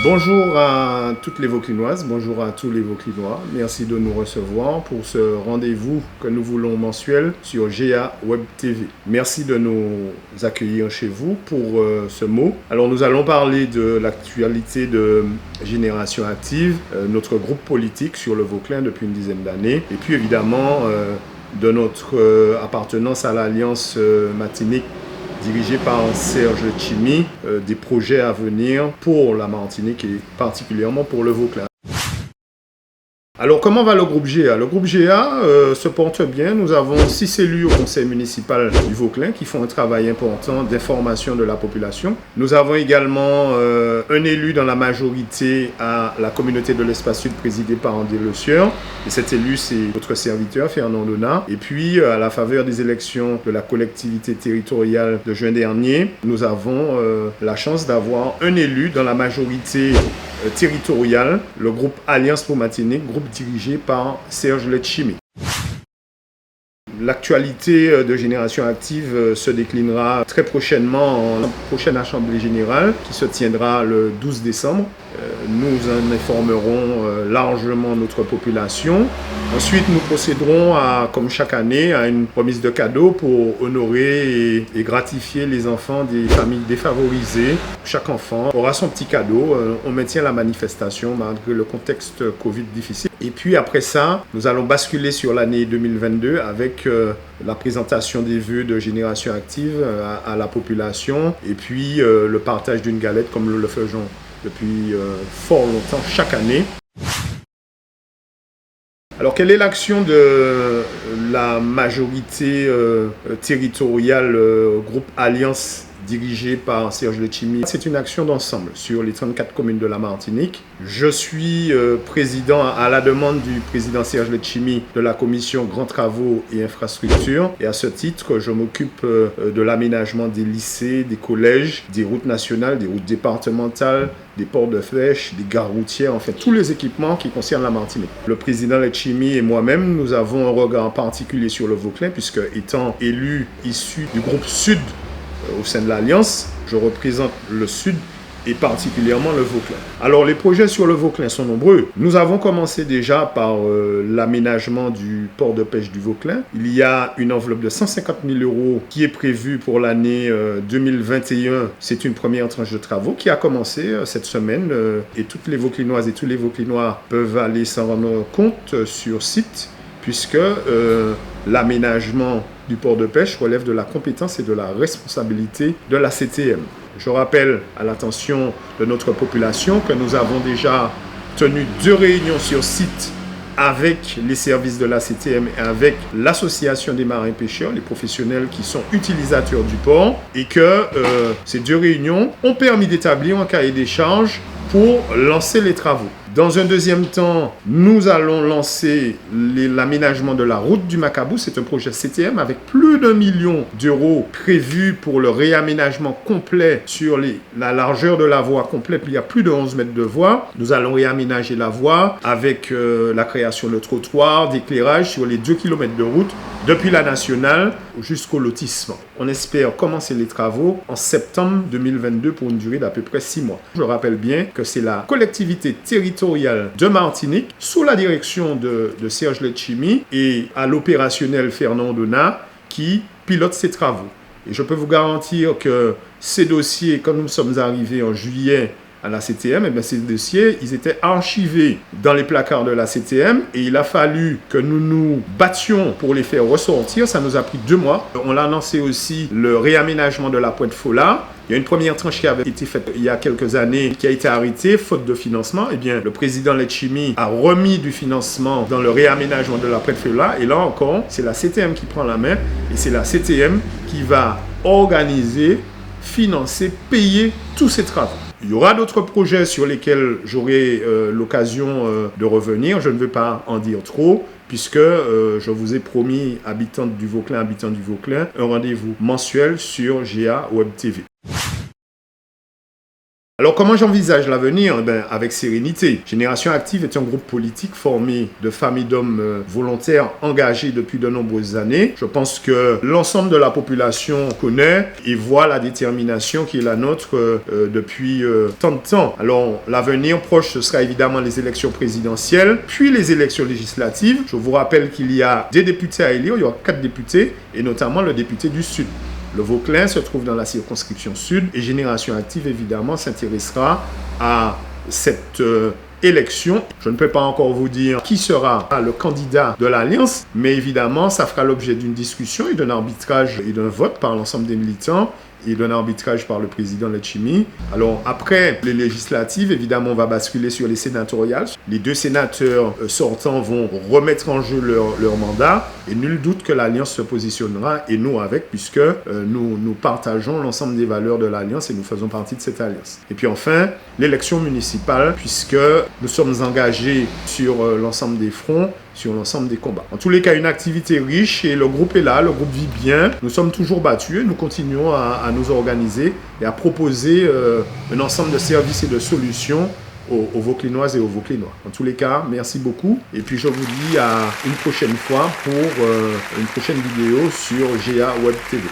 Bonjour à toutes les Vauclinoises, bonjour à tous les Vauclinois. Merci de nous recevoir pour ce rendez-vous que nous voulons mensuel sur GA Web TV. Merci de nous accueillir chez vous pour ce mot. Alors nous allons parler de l'actualité de Génération Active, notre groupe politique sur le Vauclin depuis une dizaine d'années. Et puis évidemment de notre appartenance à l'Alliance Martinique dirigé par Serge Letchimy, des projets à venir pour la Martinique et particulièrement pour le Vauclin. Alors comment va le groupe GA? Le groupe GA se porte bien. Nous avons 6 élus au conseil municipal du Vauclin qui font un travail important d'information de la population. Nous avons également un élu dans la majorité à la communauté de l'espace sud présidée par André Le Sieur. Et cet élu, c'est votre serviteur Fernand Donat. Et puis à la faveur des élections de la collectivité territoriale de juin dernier, nous avons la chance d'avoir un élu dans la majorité territoriale, le groupe Alliance pour Martinique, groupe dirigé par Serge Letchimy. L'actualité de Génération Active se déclinera très prochainement en la prochaine Assemblée Générale qui se tiendra le 12 décembre. Nous en informerons largement notre population. Ensuite, nous procéderons, comme chaque année, à une remise de cadeaux pour honorer et gratifier les enfants des familles défavorisées. Chaque enfant aura son petit cadeau. On maintient la manifestation malgré le contexte Covid difficile. Et puis après ça, nous allons basculer sur l'année 2022 avec la présentation des vœux de Génération Active à la population et puis le partage d'une galette comme nous le faisons depuis fort longtemps chaque année. Alors, quelle est l'action de la majorité territoriale groupe Alliance dirigé par Serge Letchimy? C'est une action d'ensemble sur les 34 communes de la Martinique. Je suis président à la demande du président Serge Letchimy de la commission Grands Travaux et Infrastructures. Et à ce titre, je m'occupe de l'aménagement des lycées, des collèges, des routes nationales, des routes départementales, des ports de flèches, des gares routières, enfin tous les équipements qui concernent la Martinique. Le président Letchimy et moi-même, nous avons un regard particulier sur le Vauclin puisque étant élu issu du groupe Sud au sein de l'Alliance, je représente le Sud et particulièrement le Vauclin. Alors les projets sur le Vauclin sont nombreux. Nous avons commencé déjà par l'aménagement du port de pêche du Vauclin. Il y a une enveloppe de 150 000 € qui est prévue pour l'année 2021. C'est une première tranche de travaux qui a commencé cette semaine et toutes les Vauclinoises et tous les Vauclinois peuvent aller s'en rendre compte sur site puisque l'aménagement du port de pêche relève de la compétence et de la responsabilité de la CTM. Je rappelle à l'attention de notre population que nous avons déjà tenu 2 réunions sur site avec les services de la CTM et avec l'association des marins pêcheurs, les professionnels qui sont utilisateurs du port, et que ces 2 réunions ont permis d'établir un cahier des charges pour lancer les travaux. Dans un deuxième temps, nous allons lancer l'aménagement de la route du Macabou. C'est un projet CTM avec plus d'1 million d'euros prévus pour le réaménagement complet sur la largeur de la voie complète. Il y a plus de 11 mètres de voie. Nous allons réaménager la voie avec la création de trottoirs, d'éclairage sur les 2 km de route depuis la nationale jusqu'au lotissement. On espère commencer les travaux en septembre 2022 pour une durée d'à peu près 6 mois. Je rappelle bien que c'est la collectivité territoriale de Martinique, sous la direction de Serge Letchimy et à l'opérationnel Fernand Donat, qui pilote ces travaux. Et je peux vous garantir que ces dossiers, quand nous sommes arrivés en juillet à la CTM, ces dossiers, ils étaient archivés dans les placards de la CTM et il a fallu que nous nous battions pour les faire ressortir. Ça nous a pris 2 mois. On a lancé aussi le réaménagement de la Pointe-Folard. Il y a une première tranche qui avait été faite il y a quelques années, qui a été arrêtée, faute de financement. Eh bien, le président Letchimy a remis du financement dans le réaménagement de la Pointe-Folard. Et là encore, c'est la CTM qui prend la main et c'est la CTM qui va organiser, financer, payer tous ces travaux. Il y aura d'autres projets sur lesquels j'aurai l'occasion de revenir. Je ne veux pas en dire trop, puisque je vous ai promis, habitants du Vauclin, un rendez-vous mensuel sur GA Web TV. Alors comment j'envisage l'avenir? Avec sérénité. Génération Active est un groupe politique formé de femmes et d'hommes volontaires engagés depuis de nombreuses années. Je pense que l'ensemble de la population connaît et voit la détermination qui est la nôtre depuis tant de temps. Alors l'avenir proche, ce sera évidemment les élections présidentielles, puis les élections législatives. Je vous rappelle qu'il y a des députés à élire, il y aura 4 députés, et notamment le député du Sud. Le Vauclin se trouve dans la circonscription sud et Génération Active, évidemment, s'intéressera à cette élection. Je ne peux pas encore vous dire qui sera le candidat de l'Alliance, mais évidemment, ça fera l'objet d'une discussion et d'un arbitrage et d'un vote par l'ensemble des militants et d'un arbitrage par le président Letchimy. Alors après les législatives, évidemment, on va basculer sur les sénatoriales. Les 2 sénateurs sortants vont remettre en jeu leur mandat et nul doute que l'Alliance se positionnera et nous avec, puisque nous partageons l'ensemble des valeurs de l'Alliance et nous faisons partie de cette Alliance. Et puis enfin, l'élection municipale, puisque nous sommes engagés sur l'ensemble des fronts, sur l'ensemble des combats. En tous les cas, une activité riche et le groupe est là, le groupe vit bien. Nous sommes toujours battus et nous continuons à nous organiser et à proposer un ensemble de services et de solutions aux Vauclinoises et aux Vauclinois. En tous les cas, merci beaucoup. Et puis je vous dis à une prochaine fois pour une prochaine vidéo sur GA Web TV.